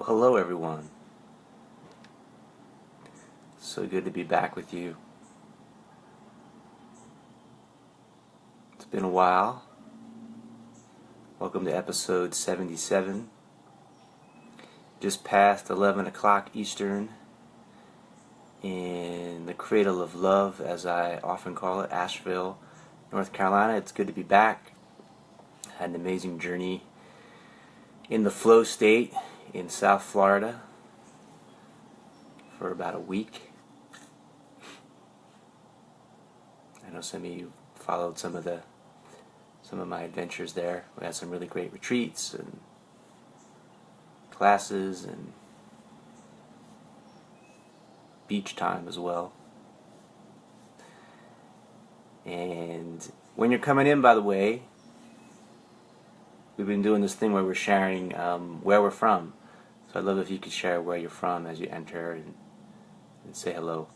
Well, hello everyone. So good to be back with you. It's been a while. Welcome to episode 77. Just past 11 o'clock Eastern in the cradle of love, as I often call it, Asheville, North Carolina. It's good to be back. Had an amazing journey in the flow state in South Florida for about a week. I know some of you followed some of my adventures there. We had some really great retreats and classes and beach time as well. And when you're coming in, by the way, we've been doing this thing where we're sharing where we're from. So I'd love if you could share where you're from as you enter and say hello.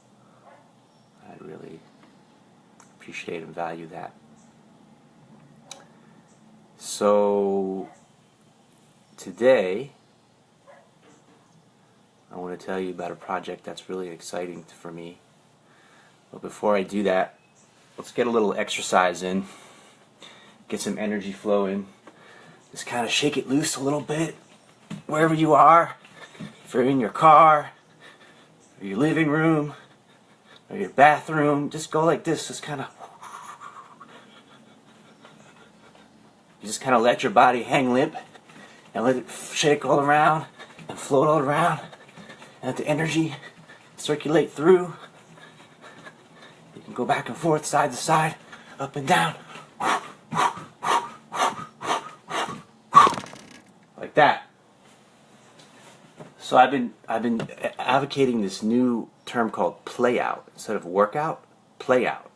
I'd really appreciate and value that. So today I want to tell you about a project that's really exciting for me. But before I do that, let's get a little exercise in, get some energy flowing. Just kind of shake it loose a little bit, wherever you are. If you're in your car, or your living room, or your bathroom, just go like this. Just kind of, you just kind of let your body hang limp, and let it shake all around, and float all around, and let the energy circulate through. You can go back and forth, side to side, up and down. Like that. So I've been advocating this new term called play out. Instead of workout, play out.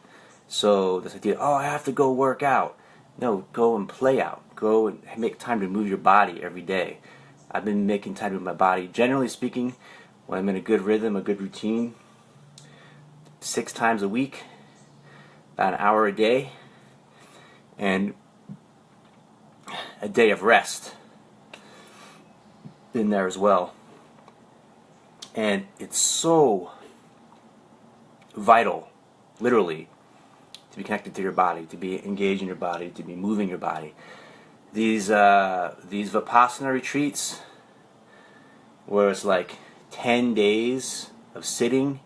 So this idea, I have to go work out. No, go and play out. Go and make time to move your body every day. I've been making time to move my body, generally speaking, when I'm in a good rhythm, a good routine, 6 times a week, about an hour a day, and a day of rest in there as well. And it's so vital, literally, to be connected to your body, to be engaged in your body, to be moving your body. These Vipassana retreats, where it's like 10 days of sitting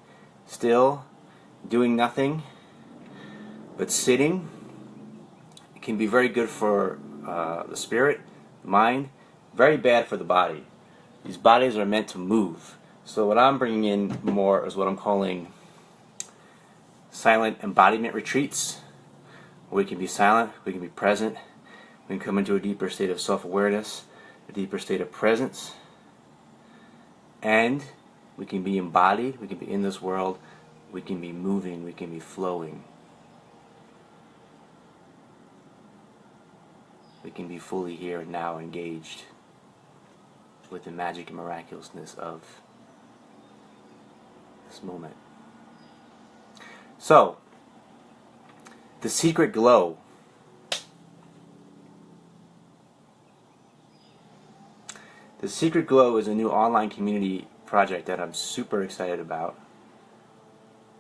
still, doing nothing, but sitting, it can be very good for the spirit, the mind, very bad for the body. These bodies are meant to move. So what I'm bringing in more is what I'm calling silent embodiment retreats, where we can be silent, we can be present, we can come into a deeper state of self-awareness, a deeper state of presence, and we can be embodied, we can be in this world, we can be moving, we can be flowing. We can be fully here and now engaged with the magic and miraculousness of this moment. So, the secret glow. The Secret Glow is a new online community project that I'm super excited about.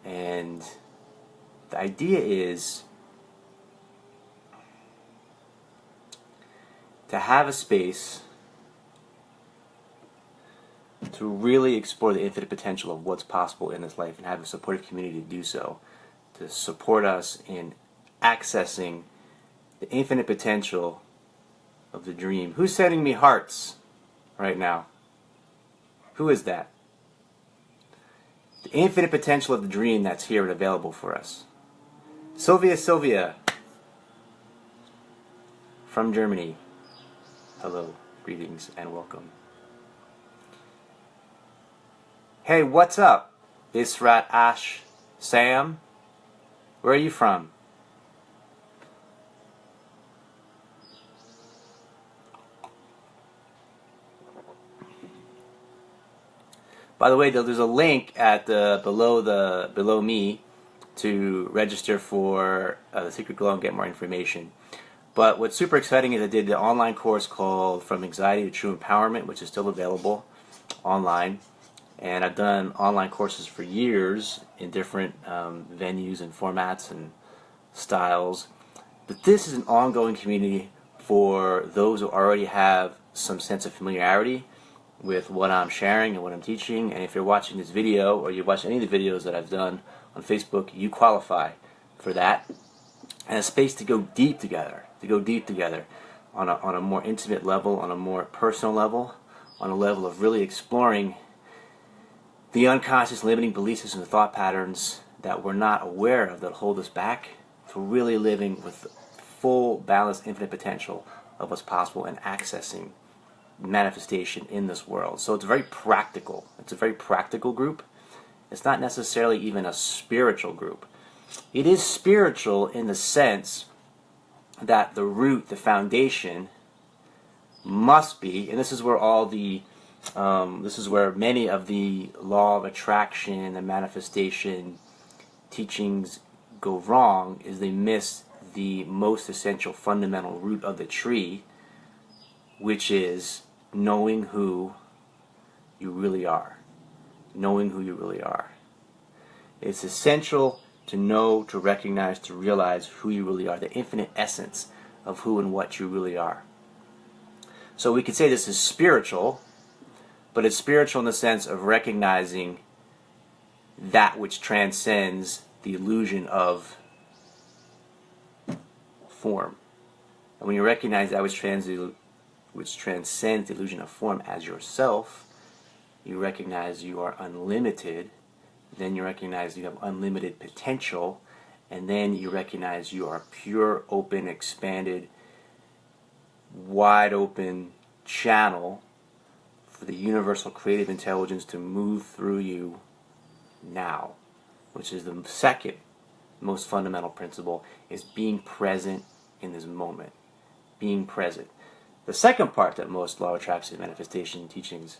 And the idea is to have a space to really explore the infinite potential of what's possible in this life and have a supportive community to do so, to support us in accessing the infinite potential of the dream. Who's sending me hearts right now? Who is that? The infinite potential of the dream that's here and available for us. Sylvia from Germany. Hello, greetings, and welcome. Hey, what's up? Israt, Ash, Sam? Where are you from? By the way, there's a link at below me to register for the Secret Glow and get more information. But what's super exciting is I did the online course called From Anxiety to True Empowerment, which is still available. online, and I've done online courses for years in different venues and formats and styles. But this is an ongoing community for those who already have some sense of familiarity with what I'm sharing and what I'm teaching. And if you're watching this video, or you've watched any of the videos that I've done on Facebook, you qualify for that. And a space to go deep together, on a more intimate level, on a more personal level, on a level of really exploring the unconscious limiting belief systems and thought patterns that we're not aware of that hold us back, to really living with full, balanced, infinite potential of what's possible and accessing manifestation in this world. So it's very practical. It's a very practical group. It's not necessarily even a spiritual group. It is spiritual in the sense that the root, the foundation, must be, and this is where all the this is where many of the law of attraction and manifestation teachings go wrong, is they miss the most essential fundamental root of the tree, which is knowing who you really are. Knowing who you really are. It's essential to know, to recognize, to realize who you really are, the infinite essence of who and what you really are. So we could say this is spiritual, but it's spiritual in the sense of recognizing that which transcends the illusion of form. And when you recognize that which transcends the illusion of form as yourself, you recognize you are unlimited. Then you recognize you have unlimited potential, and then you recognize you are pure, open, expanded, wide open channel for the universal creative intelligence to move through you now, which is the second most fundamental principle, is being present in this moment. Being present. The second part that most law of attraction manifestation teachings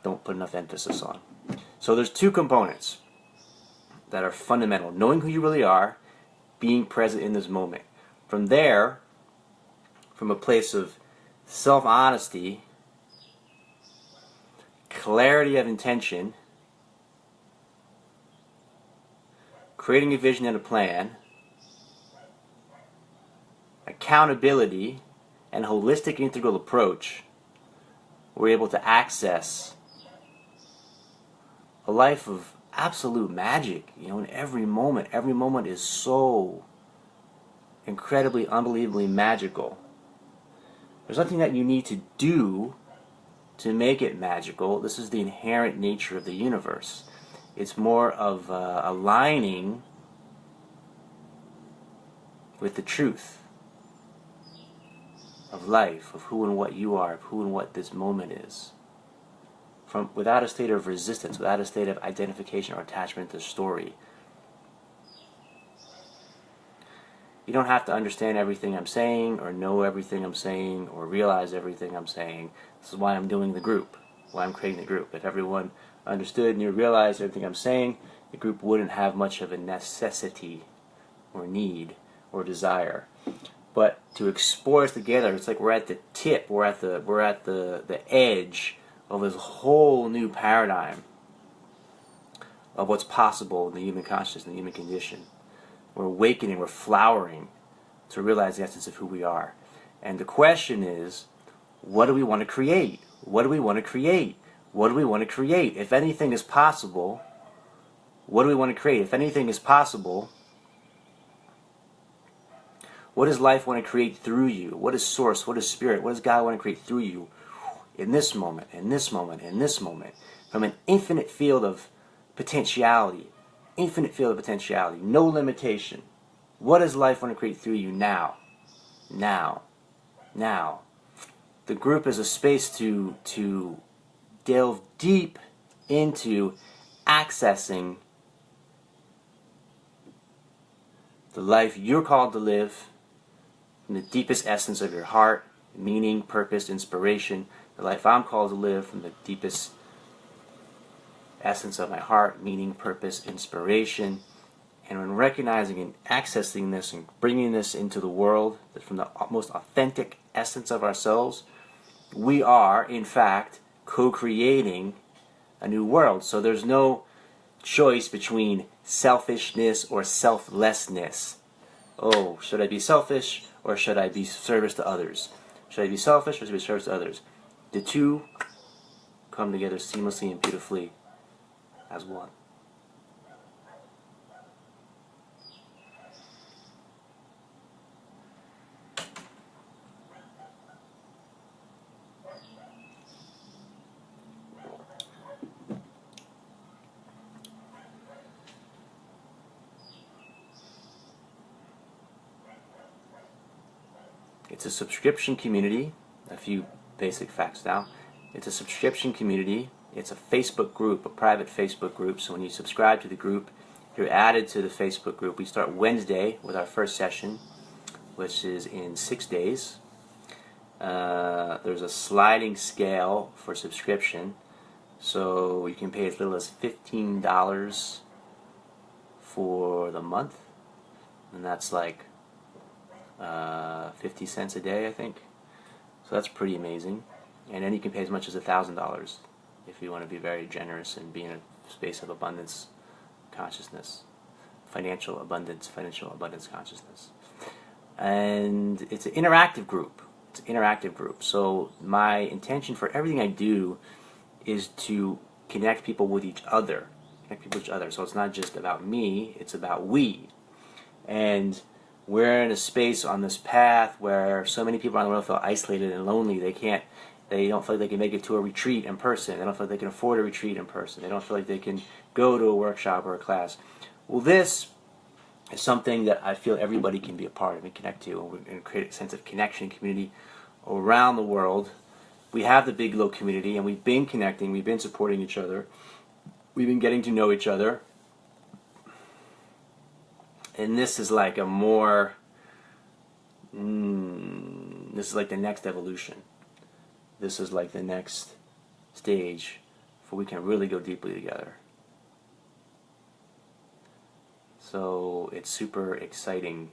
don't put enough emphasis on. So there's two components that are fundamental. Knowing who you really are, being present in this moment. From there, from a place of self-honesty, clarity of intention, creating a vision and a plan, accountability, and holistic integral approach, we're able to access a life of absolute magic, in every moment. Every moment is so incredibly, unbelievably magical. There's nothing that you need to do to make it magical. This is the inherent nature of the universe. It's more of aligning with the truth of life, of who and what you are, of who and what this moment is. Without a state of resistance, without a state of identification or attachment to the story. You don't have to understand everything I'm saying, or know everything I'm saying, or realize everything I'm saying. This is why I'm doing the group, why I'm creating the group. If everyone understood and you realized everything I'm saying, the group wouldn't have much of a necessity, or need, or desire. But to explore us together, it's like we're at the tip, we're at the edge of this whole new paradigm of what's possible in the human consciousness and the human condition. We're awakening, we're flowering to realize the essence of who we are. And the question is, what do we want to create? What do we want to create? What do we want to create? If anything is possible, what do we want to create? If anything is possible, what does life want to create through you? What is source? What is spirit? What does God want to create through you? In this moment, in this moment, in this moment, from an infinite field of potentiality, no limitation. What does life want to create through you now? Now. The group is a space to delve deep into accessing the life you're called to live from the deepest essence of your heart, meaning, purpose, inspiration. The life I'm called to live from the deepest essence of my heart, meaning, purpose, inspiration. And when recognizing and accessing this and bringing this into the world from the most authentic essence of ourselves, we are, in fact, co-creating a new world. So there's no choice between selfishness or selflessness. Oh, should I be selfish or should I be service to others? Should I be selfish or should I be service to others? The two come together seamlessly and beautifully as one. It's a subscription community. A few basic facts now. It's a subscription community. It's a Facebook group, a private Facebook group. So when you subscribe to the group, you're added to the Facebook group. We start Wednesday with our first session, which is in 6 days. There's a sliding scale for subscription. So you can pay as little as $15 for the month. And that's like 50 cents a day, I think. So that's pretty amazing. And then you can pay as much as $1,000 if you want to be very generous and be in a space of abundance consciousness, financial abundance consciousness. And it's an interactive group. It's an interactive group. So my intention for everything I do is to connect people with each other. So it's not just about me, it's about we. And we're in a space on this path where so many people around the world feel isolated and lonely. They don't feel like they can make it to a retreat in person. They don't feel like they can afford a retreat in person. They don't feel like they can go to a workshop or a class. Well, this is something that I feel everybody can be a part of and connect to. And we're going to create a sense of connection and community around the world. We have the Big Low community, and we've been connecting. We've been supporting each other. We've been getting to know each other. And this is like a more, this is like the next evolution. This is like the next stage where we can really go deeply together. So it's super exciting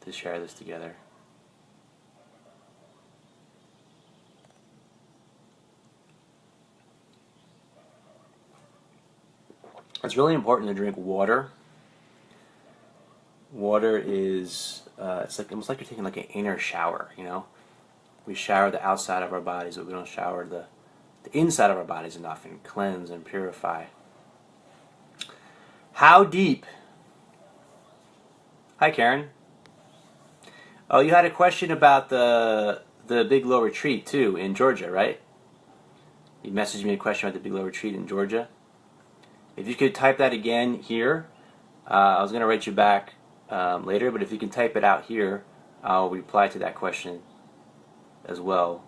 to share this together. It's really important to drink water. Water is, it's like almost like you're taking like an inner shower, you know? We shower the outside of our bodies, but we don't shower the inside of our bodies enough and cleanse and purify. How deep? Hi, Karen. Oh, you had a question about the Big Low Retreat, too, in Georgia, right? You messaged me a question about the Big Low Retreat in Georgia. If you could type that again here, I was going to write you back later, but if you can type it out here, I'll reply to that question as well.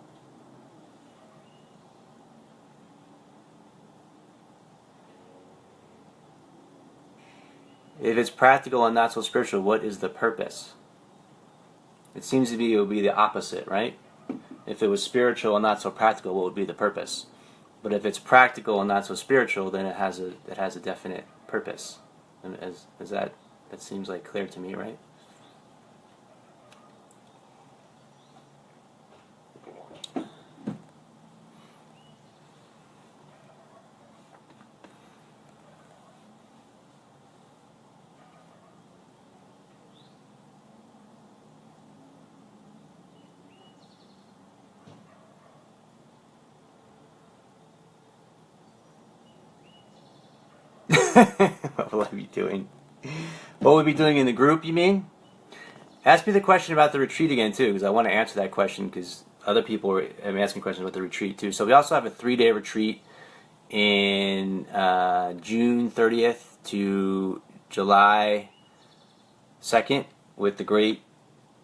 If it's practical and not so spiritual, what is the purpose? It seems to be it would be the opposite, right? If it was spiritual and not so practical, what would be the purpose? But if it's practical and not so spiritual, then it has a definite purpose. And that seems like clear to me, right? What will I be doing? What will we be doing in the group, you mean? Ask me the question about the retreat again, too, because I want to answer that question, because other people have asked me questions about the retreat, too. So we also have a 3-day retreat in June 30th to July 2nd with the great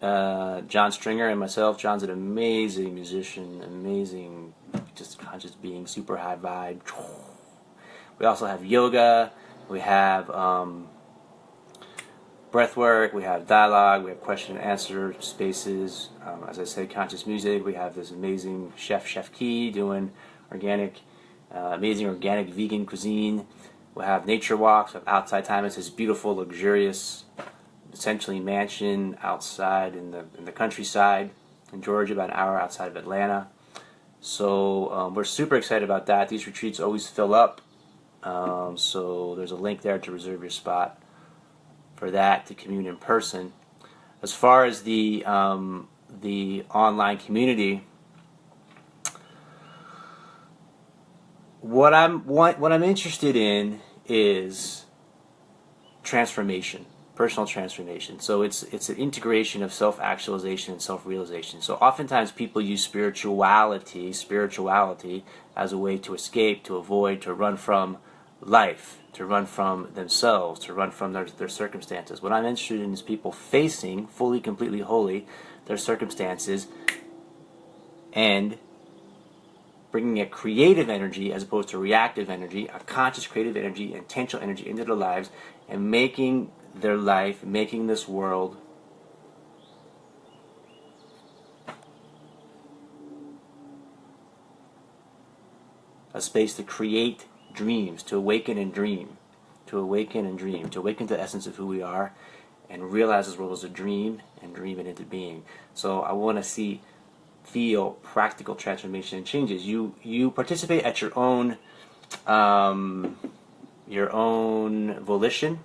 John Stringer and myself. John's an amazing musician, amazing, just conscious being, super high vibe. We also have yoga, we have breath work, we have dialogue, we have question and answer spaces. As I said, conscious music. We have this amazing Chef Key doing amazing organic vegan cuisine. We'll have nature walks, we have outside time. It's this beautiful, luxurious, essentially mansion outside in the countryside in Georgia, about an hour outside of Atlanta. So we're super excited about that. These retreats always fill up. So there's a link there to reserve your spot for that, to commune in person. As far as the online community, what I'm interested in is transformation, personal transformation. So it's an integration of self-actualization and self-realization. So oftentimes people use spirituality as a way to escape, to avoid, to run from life, to run from themselves, to run from their circumstances. What I'm interested in is people facing fully, completely, wholly their circumstances and bringing a creative energy as opposed to reactive energy, a conscious creative energy, intentional energy into their lives, and making their life, making this world a space to create dreams, to awaken and dream, to awaken and dream, to awaken to the essence of who we are and realize this world is a dream and dream it into being. So I want to feel practical transformation and changes. You participate at your own volition.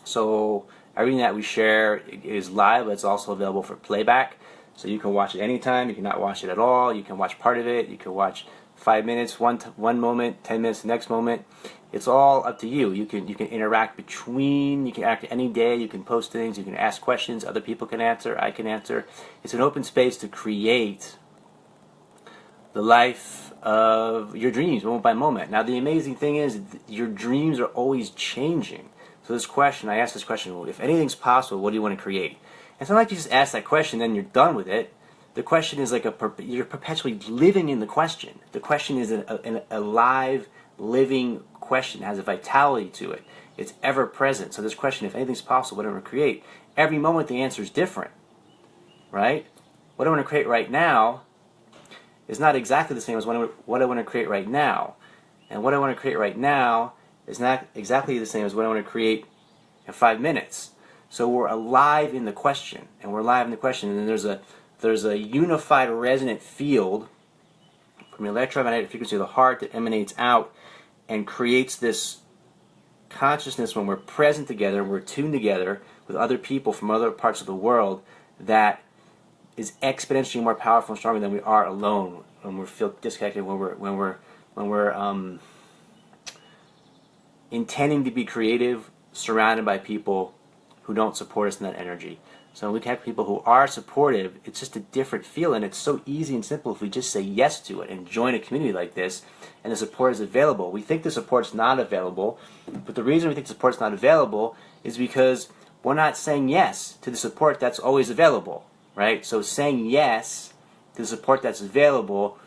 So everything that we share is live, but it's also available for playback. So you can watch it anytime. You can not watch it at all. You can watch part of it. You can watch 5 minutes, one moment, 10 minutes, the next moment. It's all up to you. You can interact you can act any day. You can post things. You can ask questions. Other people can answer. I can answer. It's an open space to create the life of your dreams, moment by moment. Now, the amazing thing is, your dreams are always changing. So I asked this question, well, if anything's possible, what do you want to create? And it's not like you just ask that question and then you're done with it. The question is you're perpetually living in the question. The question is a live, living question. It has a vitality to it. It's ever present. So this question, if anything's possible, what do I want to create? Every moment the answer is different, right? What I want to create right now is not exactly the same as what I want to create right now. And what I want to create right now is not exactly the same as what I want to create in 5 minutes. So we're alive in the question, and then there's a unified resonant field from the electromagnetic frequency of the heart that emanates out and creates this consciousness when we're present together, we're tuned together with other people from other parts of the world, that is exponentially more powerful and stronger than we are alone when we feel disconnected, when we're intending to be creative, surrounded by people who don't support us in that energy. So when we have people who are supportive, it's just a different feel, and it's so easy and simple if we just say yes to it and join a community like this, and the support is available. We think the support's not available, but the reason we think the support's not available is because we're not saying yes to the support that's always available, right? So saying yes to the support that's available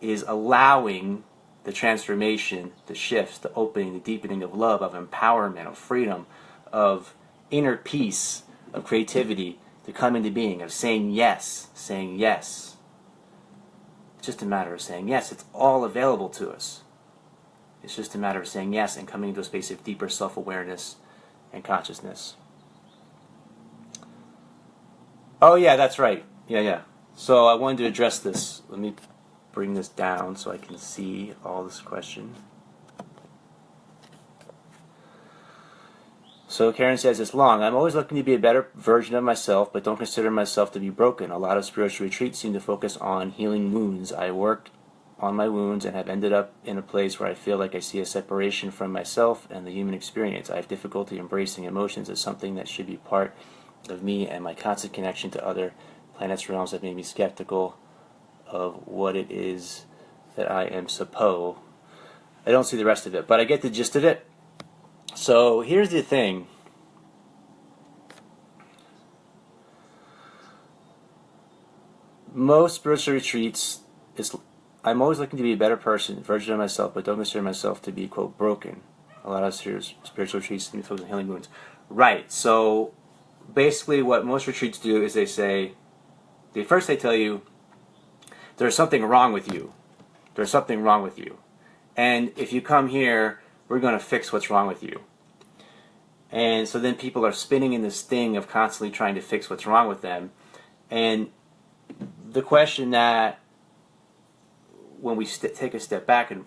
is allowing the transformation, the shifts, the opening, the deepening of love, of empowerment, of freedom, of inner peace, of creativity to come into being, of saying yes, saying yes. It's just a matter of saying yes. It's all available to us. It's just a matter of saying yes and coming into a space of deeper self-awareness and consciousness. Oh yeah, that's right. Yeah. So I wanted to address this. Let me bring this down so I can see all this question. So Karen says, it's long. I'm always looking to be a better version of myself, but don't consider myself to be broken. A lot of spiritual retreats seem to focus on healing wounds. I worked on my wounds and have ended up in a place where I feel like I see a separation from myself and the human experience. I have difficulty embracing emotions as something that should be part of me, and my constant connection to other planets' realms have made me skeptical of what it is that I am supposed. I don't see the rest of it, but I get the gist of it. So here's the thing. Most spiritual retreats, I'm always looking to be a better person, version of myself, but don't consider myself to be, quote, broken. A lot of spiritual retreats seem to focus on healing wounds. Right, so basically what most retreats do is they tell you, there's something wrong with you. There's something wrong with you. And if you come here, we're going to fix what's wrong with you. And so then people are spinning in this thing of constantly trying to fix what's wrong with them. And the question that when we take a step back and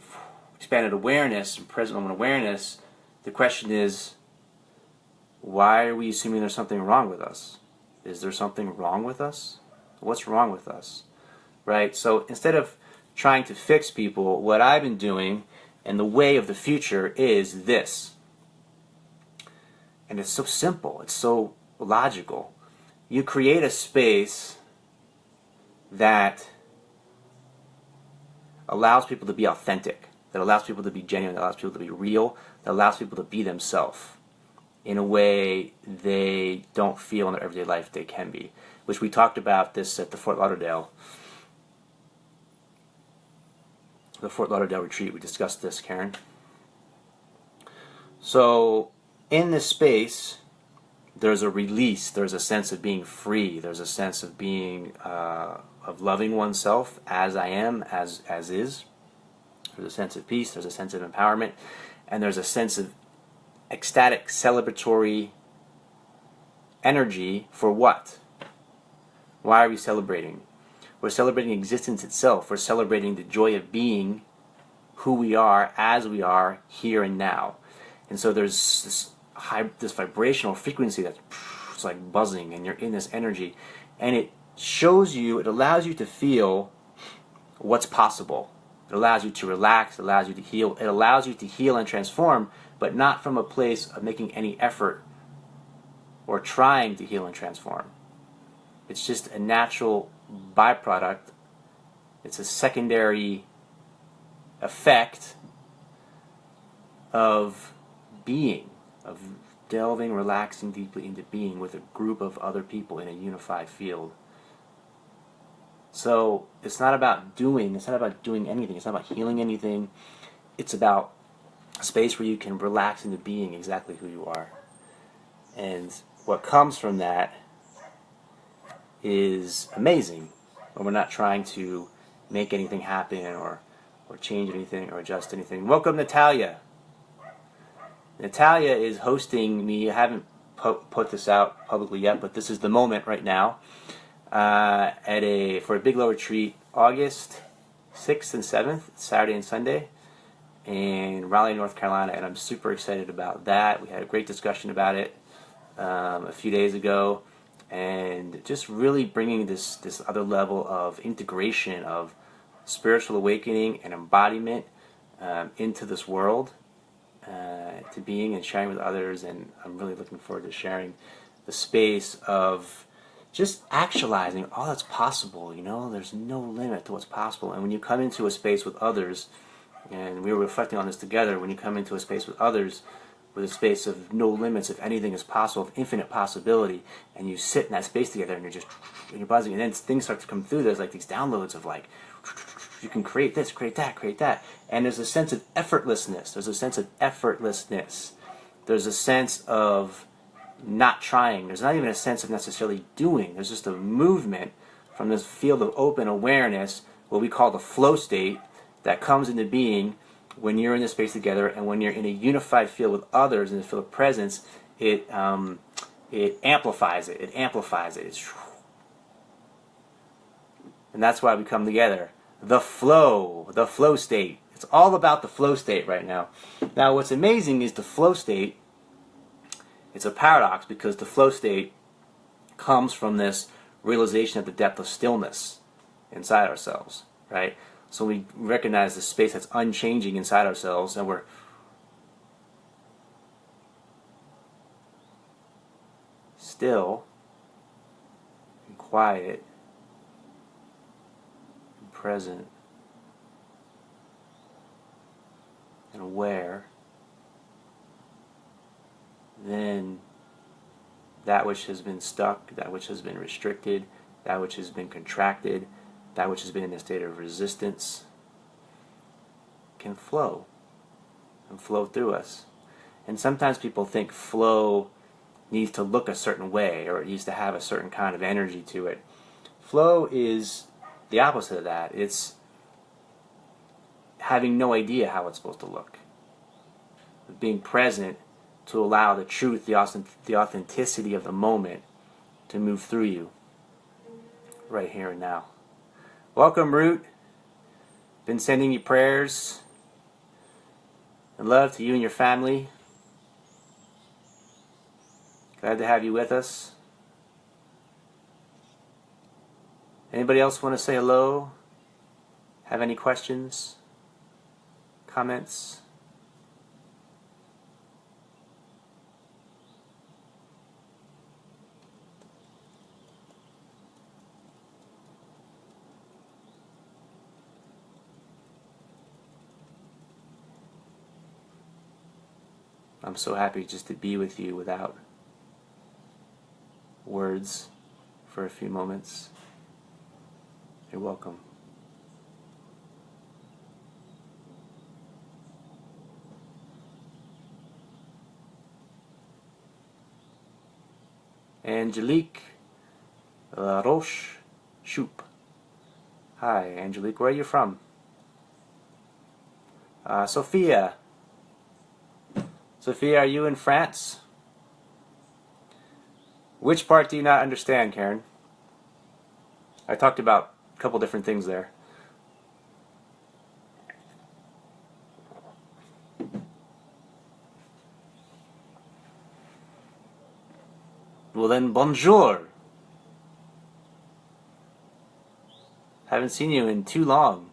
expanded awareness and present moment awareness, the question is, why are we assuming there's something wrong with us? Is there something wrong with us? What's wrong with us? Right? So instead of trying to fix people, what I've been doing and the way of the future is this. And it's so simple. It's so logical. You create a space that allows people to be authentic, that allows people to be genuine, that allows people to be real, that allows people to be themselves in a way they don't feel in their everyday life they can be, which we talked about this at the Fort Lauderdale retreat. We discussed this, Karen. So in this space, there's a release, there's a sense of being free, there's a sense of being, of loving oneself as I am, as is. There's a sense of peace, there's a sense of empowerment, and there's a sense of ecstatic, celebratory energy for what? Why are we celebrating? We're celebrating existence itself. We're celebrating the joy of being who we are as we are here and now. And so there's this vibrational frequency that's it's like buzzing, and you're in this energy, and it shows you, it allows you to feel what's possible. It allows you to relax, it allows you to heal, it allows you to heal and transform, but not from a place of making any effort or trying to heal and transform. It's just a natural byproduct. It's a secondary effect of being, of delving, relaxing deeply into being with a group of other people in a unified field. So it's not about doing anything, it's not about healing anything, it's about a space where you can relax into being exactly who you are. And what comes from that is amazing, when we're not trying to make anything happen or change anything or adjust anything. Welcome, Natalia. Natalia is hosting me. I haven't put this out publicly yet, but this is the moment right now for a Big Low retreat, August 6th and 7th, Saturday and Sunday, in Raleigh, North Carolina, and I'm super excited about that. We had a great discussion about it a few days ago, and just really bringing this other level of integration of spiritual awakening and embodiment into this world, to being and sharing with others. And I'm really looking forward to sharing the space of just actualizing all that's possible. You know, there's no limit to what's possible. And when you come into a space with others, and we were reflecting on this together, when you come into a space with others, with a space of no limits, if anything is possible, of infinite possibility, and you sit in that space together and you're buzzing, and then things start to come through. There's like these downloads of like, you can create this, create that, and there's a sense of effortlessness. There's a sense of not trying. There's not even a sense of necessarily doing. There's just a movement from this field of open awareness, what we call the flow state, that comes into being when you're in this space together, and when you're in a unified field with others in the field of presence. It amplifies it. And that's why we come together. The flow state. It's all about the flow state right now. Now, what's amazing is the flow state, it's a paradox, because the flow state comes from this realization of the depth of stillness inside ourselves, right? So we recognize the space that's unchanging inside ourselves, and we're still and quiet and present and aware. Then that which has been stuck, that which has been restricted, that which has been contracted, that which has been in a state of resistance, can flow and flow through us. And sometimes people think flow needs to look a certain way, or it needs to have a certain kind of energy to it. Flow is the opposite of that. It's having no idea how it's supposed to look. Being present to allow the truth, the authenticity of the moment to move through you right here and now. Welcome, Root. Been sending you prayers and love to you and your family. Glad to have you with us. Anybody else want to say hello? Have any questions? Comments? I'm so happy just to be with you without words for a few moments. You're welcome. Angelique Roche Choup. Hi, Angelique. Where are you from? Sophia. Sophia, are you in France? Which part do you not understand, Karen? I talked about a couple different things there. Well then, bonjour. Haven't seen you in too long.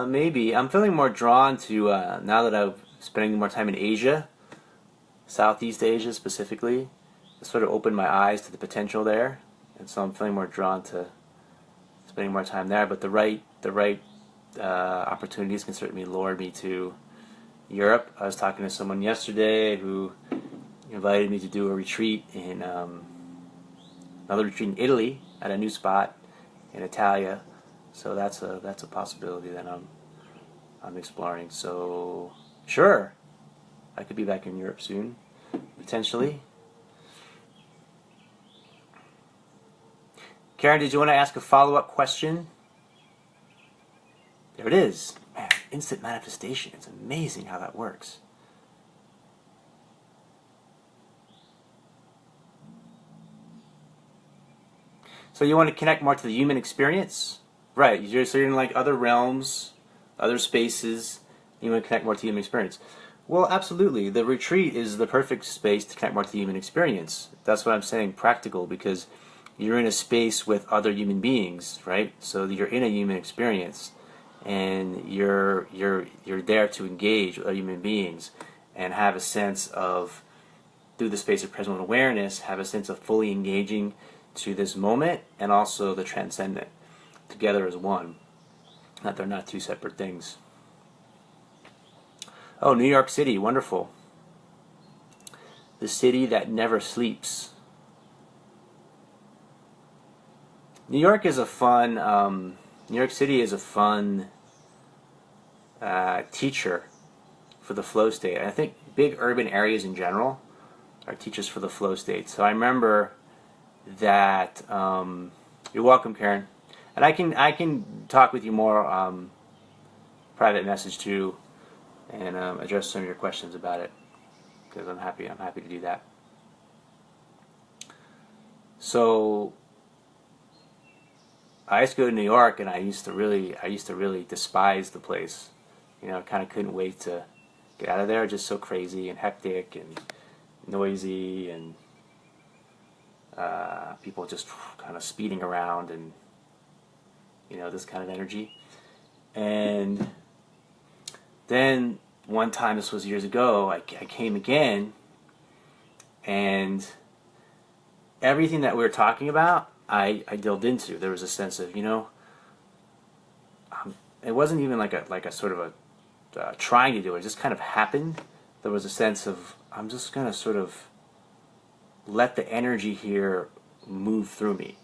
Maybe. I'm feeling more drawn to, now that I'm spending more time in Asia, Southeast Asia specifically, it sort of opened my eyes to the potential there, and so I'm feeling more drawn to spending more time there. But the right opportunities can certainly lure me to Europe. I was talking to someone yesterday who invited me to do a retreat in another retreat in Italy at a new spot in Italia. So that's a possibility that I'm exploring. So sure, I could be back in Europe soon, potentially. Karen, did you want to ask a follow-up question? There it is. Man, instant manifestation. It's amazing how that works. So you want to connect more to the human experience? Right, so you're in like other realms, other spaces, you want to connect more to the human experience. Well, absolutely. The retreat is the perfect space to connect more to the human experience. That's what I'm saying, practical, because you're in a space with other human beings, right? So you're in a human experience, and you're there to engage with other human beings and have a sense of, through the space of present awareness, have a sense of fully engaging to this moment and also the transcendent together as one. That they're not two separate things. Oh, New York City, wonderful. The city that never sleeps. New York is a fun, New York City is a fun teacher for the flow state. I think big urban areas in general are teachers for the flow state. So I remember that, you're welcome, Karen. And I can talk with you more private message too, and address some of your questions about it, because I'm happy to do that. So I used to go to New York, and I used to really despise the place. You know, I kind of couldn't wait to get out of there. Just so crazy and hectic and noisy, and people just kind of speeding around, and you know, this kind of energy. And then one time, this was years ago, I came again, and everything that we were talking about, I delved into. There was a sense of, you know, it wasn't even like a sort of a trying to do it. It just kind of happened. There was a sense of, I'm just gonna sort of let the energy here move through me.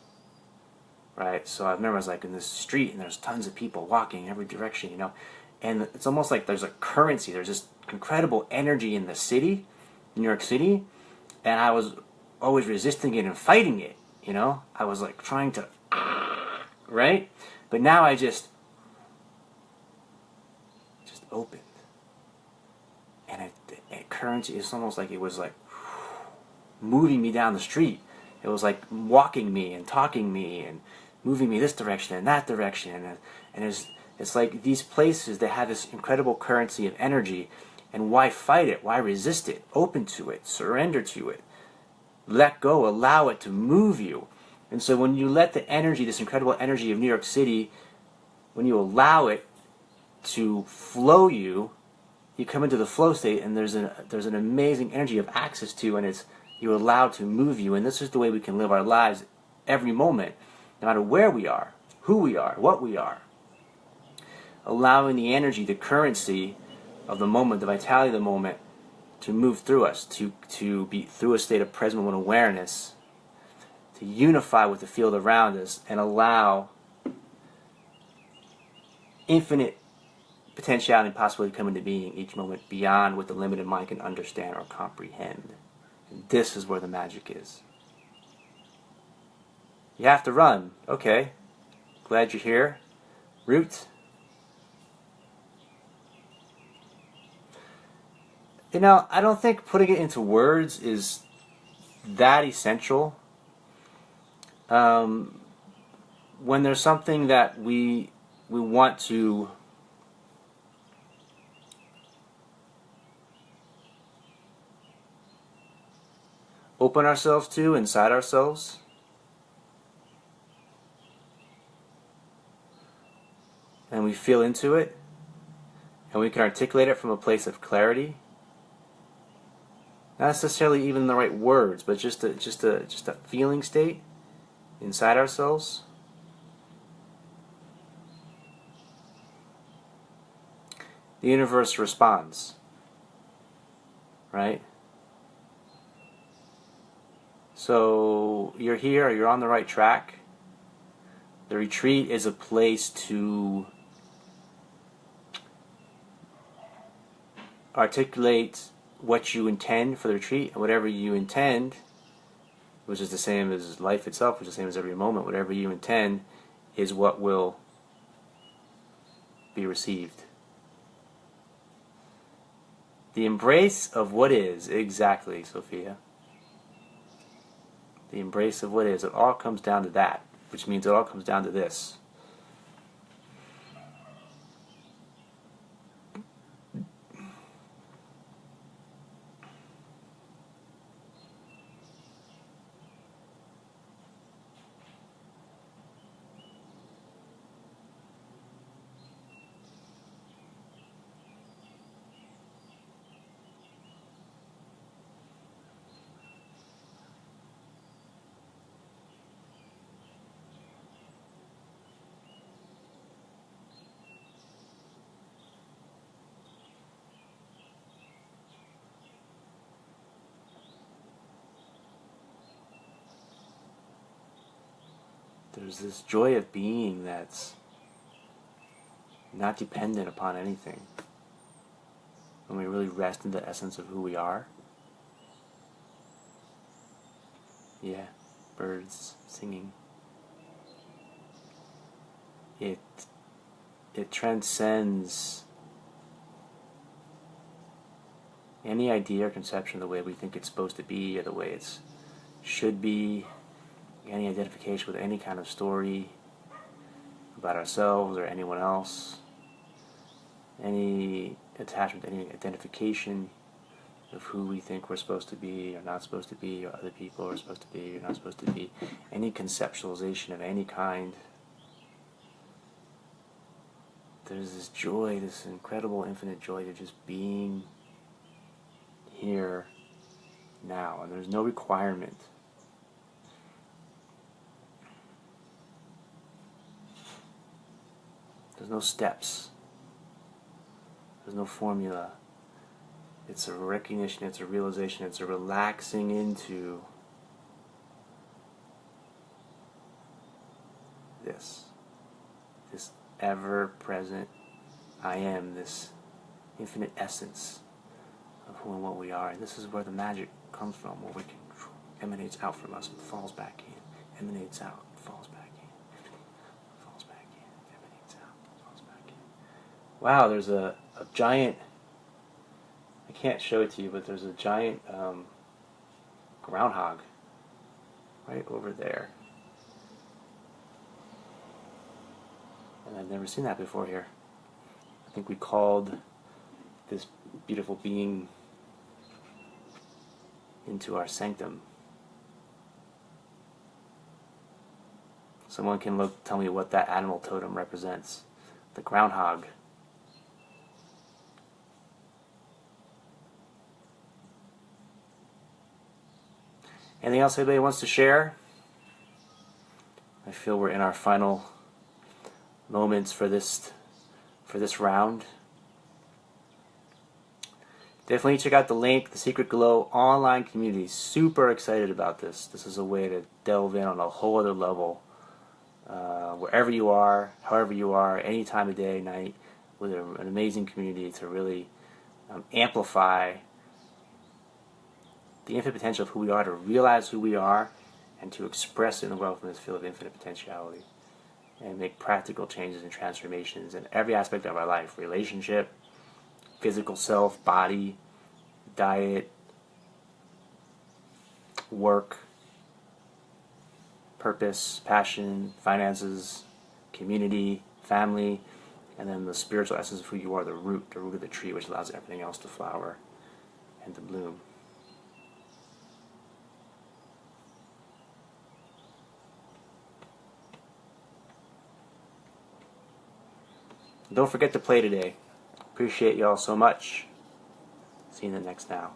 Right? So I remember I was like in this street and there's tons of people walking in every direction, you know, and it's almost like there's a currency, there's this incredible energy in the city, New York City, and I was always resisting it and fighting it, you know. I was like trying to, right? But now I just opened, and currency is almost like it was like moving me down the street. It was like walking me and talking me and moving me this direction and that direction, and it's like these places, they have this incredible currency of energy, and why fight it? Why resist it? Open to it, surrender to it, let go, allow it to move you. And so when you let the energy, this incredible energy of New York City, when you allow it to flow you, you come into the flow state, and there's an amazing energy of access to, and you're allowed to move you. And this is the way we can live our lives every moment, no matter where we are, who we are, what we are. Allowing the energy, the currency of the moment, the vitality of the moment, to move through us, to be through a state of present moment awareness, to unify with the field around us, and allow infinite potentiality and possibility to come into being each moment beyond what the limited mind can understand or comprehend. And this is where the magic is. You have to run. Okay. Glad you're here. Root. You know, I don't think putting it into words is that essential. When there's something that we want to open ourselves to inside ourselves, and we feel into it, and we can articulate it from a place of clarity, not necessarily even the right words, but just a feeling state inside ourselves. The universe responds, right? So you're here, you're on the right track. The retreat is a place to articulate what you intend for the retreat, and whatever you intend, which is the same as life itself, which is the same as every moment, whatever you intend is what will be received. The embrace of what is, exactly, Sophia. The embrace of what is. It all comes down to that, which means it all comes down to this. There's this joy of being that's not dependent upon anything. When we really rest in the essence of who we are. Yeah, birds singing. It transcends any idea or conception of the way we think it's supposed to be or the way it should be. Any identification with any kind of story about ourselves or anyone else, any attachment, any identification of who we think we're supposed to be or not supposed to be, or other people are supposed to be or not supposed to be, any conceptualization of any kind. There's this joy, this incredible infinite joy to just being here now, and there's no requirement. There's no steps. There's no formula. It's a recognition, it's a realization, it's a relaxing into this ever-present I am, this infinite essence of who and what we are. And this is where the magic comes from, where we can emanates out from us and falls back in, emanates out, falls back in, falls back in, emanates out, falls back in. Wow, there's a giant, I can't show it to you, but there's a giant groundhog right over there. And I've never seen that before here. I think we called this beautiful being into our sanctum. Someone can tell me what that animal totem represents. The groundhog. Anything else anybody wants to share? I feel we're in our final moments for this round. Definitely check out the link, the Secret Glow online community. Super excited about this. This is a way to delve in on a whole other level. Wherever you are, however you are, any time of day, night, with an amazing community to really amplify the infinite potential of who we are, to realize who we are, and to express it in the world from this field of infinite potentiality, and make practical changes and transformations in every aspect of our life: relationship, physical self, body, diet, work, purpose, passion, finances, community, family, and then the spiritual essence of who you are, the root of the tree, which allows everything else to flower and to bloom. Don't forget to play today. Appreciate y'all so much. See you in the next now.